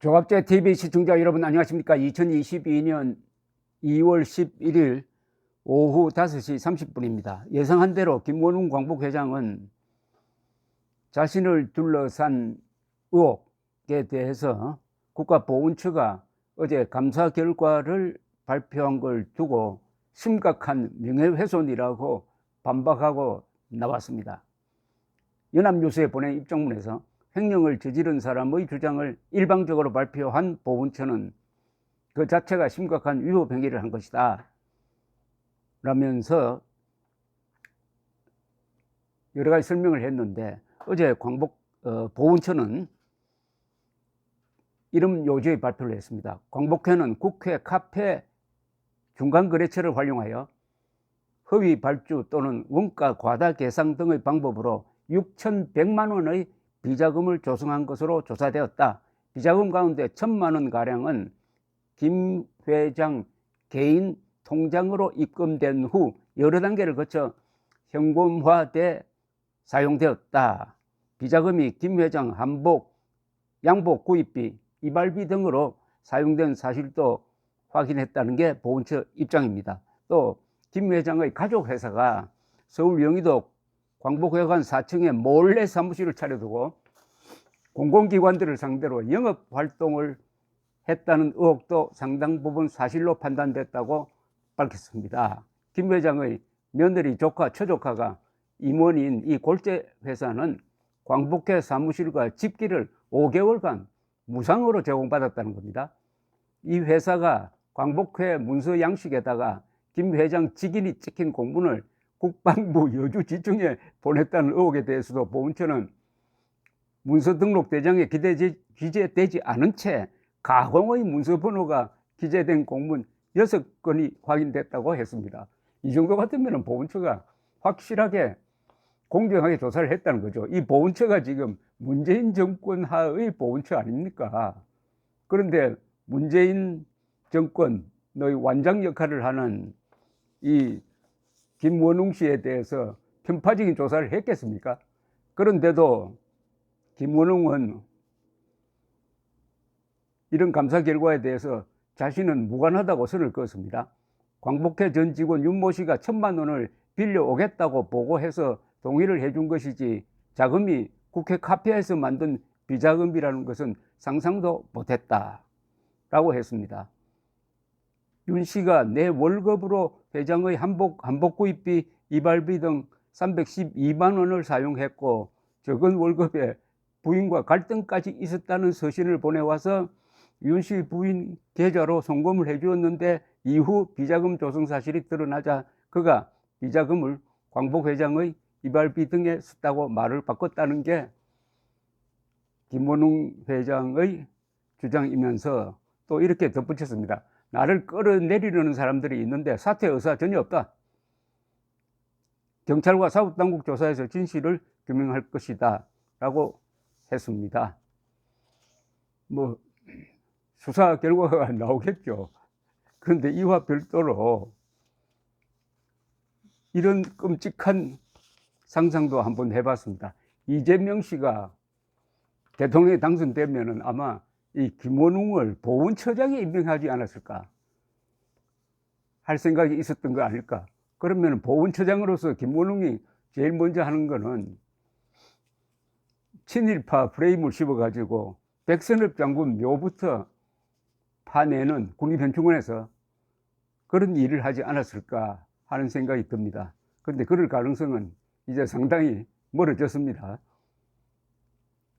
조갑제 TV 시청자 여러분 안녕하십니까? 2022년 2월 11일 오후 5시 30분입니다. 예상한 대로 김원웅 광복회장은 자신을 둘러싼 의혹에 대해서 국가보훈처가 어제 감사 결과를 발표한 걸 두고 심각한 명예훼손이라고 반박하고 나왔습니다. 연합뉴스에 보낸 입장문에서 횡령을 저지른 사람의 주장을 일방적으로 발표한 보훈처는 그 자체가 심각한 위법 행위를 한 것이다 라면서 여러 가지 설명을 했는데, 어제 보훈처는 이런 요지의 발표를 했습니다. 광복회는 국회 카페 중간거래처를 활용하여 허위 발주 또는 원가 과다 계상 등의 방법으로 6,100만 원의 비자금을 조성한 것으로 조사되었다. 비자금 가운데 1,000만 원가량은 김 회장 개인 통장으로 입금된 후 여러 단계를 거쳐 현금화돼 사용되었다. 비자금이 김 회장 한복, 양복 구입비, 이발비 등으로 사용된 사실도 확인했다는 게 보훈처 입장입니다. 또 김 회장의 가족 회사가 서울 영희도 광복회관 4층에 몰래 사무실을 차려두고 공공기관들을 상대로 영업활동을 했다는 의혹도 상당 부분 사실로 판단됐다고 밝혔습니다. 김 회장의 며느리, 조카, 처조카가 임원인 이 골재 회사는 광복회 사무실과 집기를 5개월간 무상으로 제공받았다는 겁니다. 이 회사가 광복회 문서 양식에다가 김 회장 직인이 찍힌 공문을 국방부 여주지청에 보냈다는 의혹에 대해서도 보훈처는 문서 등록 대장에 기재되지 않은 채 가공의 문서 번호가 기재된 공문 6건이 확인됐다고 했습니다. 이 정도 같으면 보훈처가 확실하게 공정하게 조사를 했다는 거죠. 이 보훈처가 지금 문재인 정권 하의 보훈처 아닙니까? 그런데 문재인 정권의 완장 역할을 하는 이 김원웅 씨에 대해서 편파적인 조사를 했겠습니까? 그런데도 김원웅은 이런 감사 결과에 대해서 자신은 무관하다고 선을 그었습니다. 광복회 전 직원 윤모 씨가 1,000만 원을 빌려오겠다고 보고해서 동의를 해준 것이지 자금이 국회 카페에서 만든 비자금이라는 것은 상상도 못했다라고 했습니다. 윤 씨가 내 월급으로 회장의 한복 구입비, 이발비 등 312만 원을 사용했고 적은 월급에 부인과 갈등까지 있었다는 서신을 보내와서 윤 씨 부인 계좌로 송금을 해주었는데 이후 비자금 조성 사실이 드러나자 그가 비자금을 광복 회장의 이발비 등에 썼다고 말을 바꿨다는 게 김원웅 회장의 주장이면서 또 이렇게 덧붙였습니다. 나를 끌어내리려는 사람들이 있는데 사퇴 의사 전혀 없다. 경찰과 사법당국 조사에서 진실을 규명할 것이다 라고 했습니다. 뭐 수사 결과가 나오겠죠. 그런데 이와 별도로 이런 끔찍한 상상도 한번 해봤습니다. 이재명 씨가 대통령에 당선되면은 아마 이 김원웅을 보훈처장에 임명하지 않았을까 할 생각이 있었던 거 아닐까. 그러면 보훈처장으로서 김원웅이 제일 먼저 하는 거는 친일파 프레임을 씌워가지고 백선엽 장군 묘부터 파내는 국립현충원에서 그런 일을 하지 않았을까 하는 생각이 듭니다. 그런데 그럴 가능성은 이제 상당히 멀어졌습니다.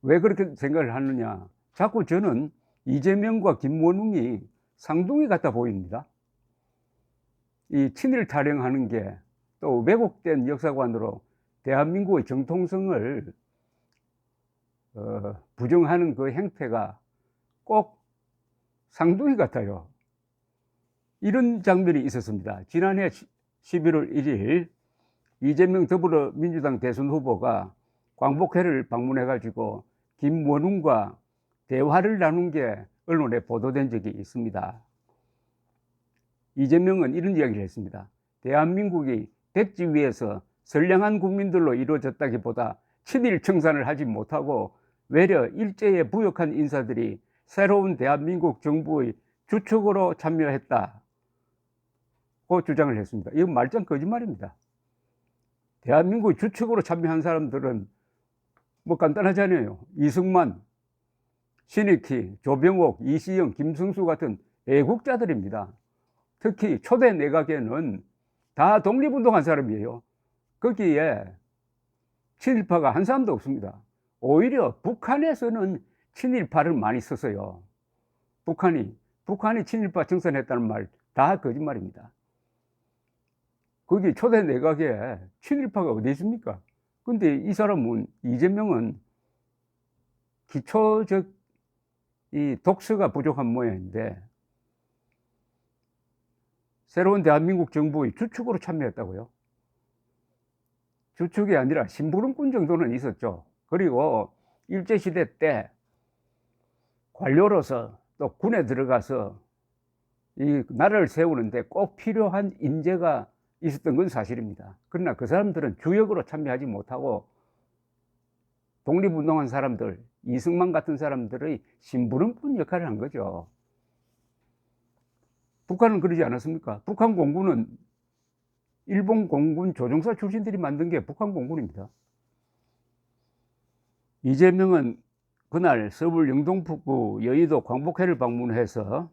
왜 그렇게 생각을 하느냐. 자꾸 저는 이재명과 김원웅이 쌍둥이 같아 보입니다. 이 친일 타령하는 게 또 왜곡된 역사관으로 대한민국의 정통성을 부정하는 그 행태가 꼭 쌍둥이 같아요. 이런 장면이 있었습니다. 지난해 11월 1일 이재명 더불어민주당 대선 후보가 광복회를 방문해가지고 김원웅과 대화를 나눈 게 언론에 보도된 적이 있습니다. 이재명은 이런 이야기를 했습니다. 대한민국이 백지 위에서 선량한 국민들로 이루어졌다기보다 친일 청산을 하지 못하고 외려 일제에 부역한 인사들이 새로운 대한민국 정부의 주축으로 참여했다고 주장을 했습니다. 이건 말짱 거짓말입니다. 대한민국 주축으로 참여한 사람들은 뭐 간단하잖아요. 이승만, 신익희, 조병옥, 이시영, 김승수 같은 애국자들입니다. 특히 초대 내각에는 다 독립운동한 사람이에요. 거기에 친일파가 한 사람도 없습니다. 오히려 북한에서는 친일파를 많이 썼어요. 북한이 친일파 정선했다는 말 다 거짓말입니다. 거기 초대 내각에 친일파가 어디 있습니까? 근데 이 사람은, 이재명은 기초적 이 독서가 부족한 모양인데 새로운 대한민국 정부의 주축으로 참여했다고요? 주축이 아니라 심부름꾼 정도는 있었죠. 그리고 일제시대 때 관료로서 또 군에 들어가서 이 나라를 세우는데 꼭 필요한 인재가 있었던 건 사실입니다. 그러나 그 사람들은 주역으로 참여하지 못하고 독립운동한 사람들, 이승만 같은 사람들의 심부름꾼 역할을 한 거죠. 북한은 그러지 않았습니까? 북한 공군은 일본 공군 조종사 출신들이 만든 게 북한 공군입니다. 이재명은 그날 서울 영등포구 여의도 광복회를 방문해서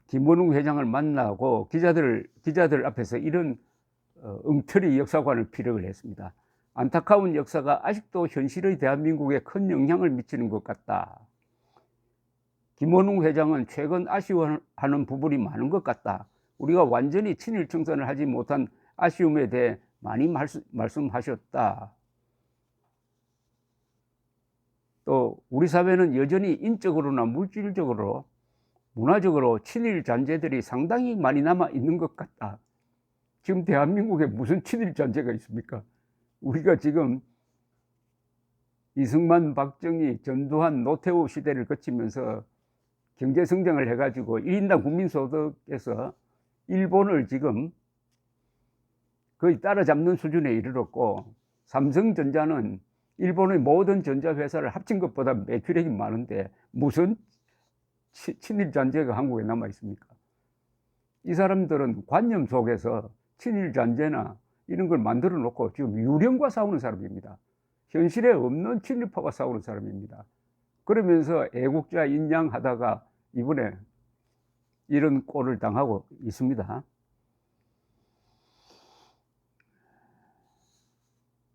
김원웅 회장을 만나고 기자들 앞에서 이런 엉터리 역사관을 피력을 했습니다. 안타까운 역사가 아직도 현실의 대한민국에 큰 영향을 미치는 것 같다. 김원웅 회장은 최근 아쉬워하는 부분이 많은 것 같다. 우리가 완전히 친일 청산을 하지 못한 아쉬움에 대해 많이 말씀하셨다. 또 우리 사회는 여전히 인적으로나 물질적으로 문화적으로 친일 잔재들이 상당히 많이 남아 있는 것 같다. 지금 대한민국에 무슨 친일 잔재가 있습니까? 우리가 지금 이승만, 박정희, 전두환, 노태우 시대를 거치면서 경제 성장을 해가지고 1인당 국민소득에서 일본을 지금 거의 따라잡는 수준에 이르렀고, 삼성전자는 일본의 모든 전자회사를 합친 것보다 매출액이 많은데 무슨 친일 잔재가 한국에 남아 있습니까? 이 사람들은 관념 속에서 친일 잔재나 이런 걸 만들어 놓고 지금 유령과 싸우는 사람입니다. 현실에 없는 친일파와 싸우는 사람입니다. 그러면서 애국자 인양하다가 이번에 이런 꼴을 당하고 있습니다.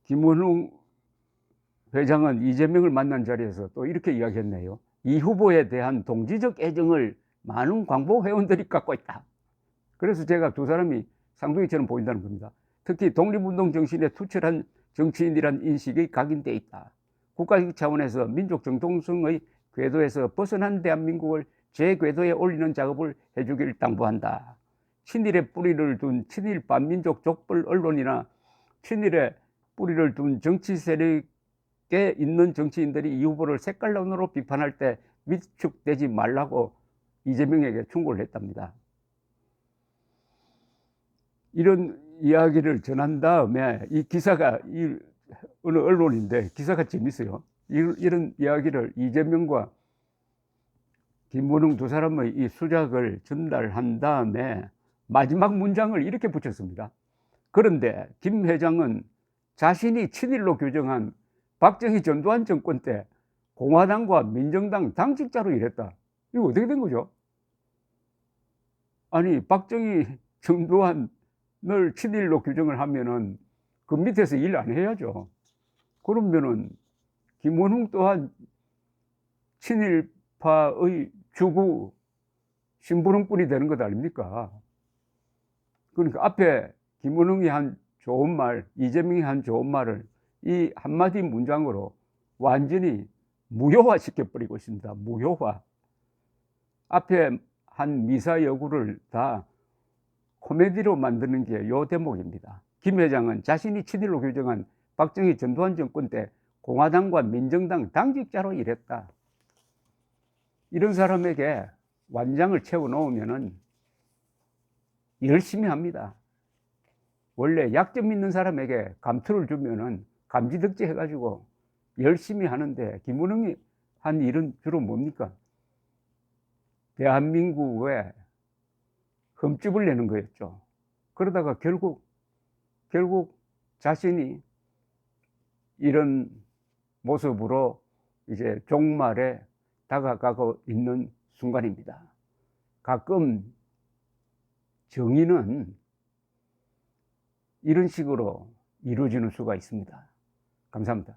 김원웅 회장은 이재명을 만난 자리에서 또 이렇게 이야기했네요. 이 후보에 대한 동지적 애정을 많은 광복 회원들이 갖고 있다. 그래서 제가 두 사람이 쌍둥이처럼 보인다는 겁니다. 특히 독립운동 정신에 투철한 정치인이란 인식이 각인돼 있다. 국가적 차원에서 민족 정통성의 궤도에서 벗어난 대한민국을 제궤도에 올리는 작업을 해주길 당부한다. 친일의 뿌리를 둔 친일 반민족 족벌 언론이나 친일의 뿌리를 둔 정치 세력에 있는 정치인들이 이 후보를 색깔론으로 비판할 때 위축되지 말라고 이재명에게 충고를 했답니다. 이런 이야기를 전한 다음에 이 기사가 어느 언론인데 기사가 재밌어요. 이런 이야기를 이재명과 김원웅 두 사람의 이 수작을 전달한 다음에 마지막 문장을 이렇게 붙였습니다. 그런데 김 회장은 자신이 친일로 규정한 박정희 전두환 정권 때 공화당과 민정당 당직자로 일했다. 이거 어떻게 된 거죠? 아니, 박정희 전두환을 친일로 규정을 하면은 그 밑에서 일 안 해야죠. 그러면은 김원웅 또한 친일파의 주구 심부름꾼이 되는 것 아닙니까? 그러니까 앞에 김원웅이 한 좋은 말, 이재명이 한 좋은 말을 이 한마디 문장으로 완전히 무효화 시켜버리고 있습니다. 무효화. 앞에 한 미사여구를 다 코미디로 만드는 게 이 대목입니다. 김 회장은 자신이 친일로 규정한 박정희 전두환 정권 때 공화당과 민정당 당직자로 일했다. 이런 사람에게 완장을 채워 놓으면은 열심히 합니다. 원래 약점 있는 사람에게 감투를 주면은 감지덕지 해가지고 열심히 하는데 김원웅이 한 일은 주로 뭡니까? 대한민국에 흠집을 내는 거였죠. 그러다가 결국 자신이 이런 모습으로 이제 종말에 다가가고 있는 순간입니다. 가끔 정의는 이런 식으로 이루어지는 수가 있습니다. 감사합니다.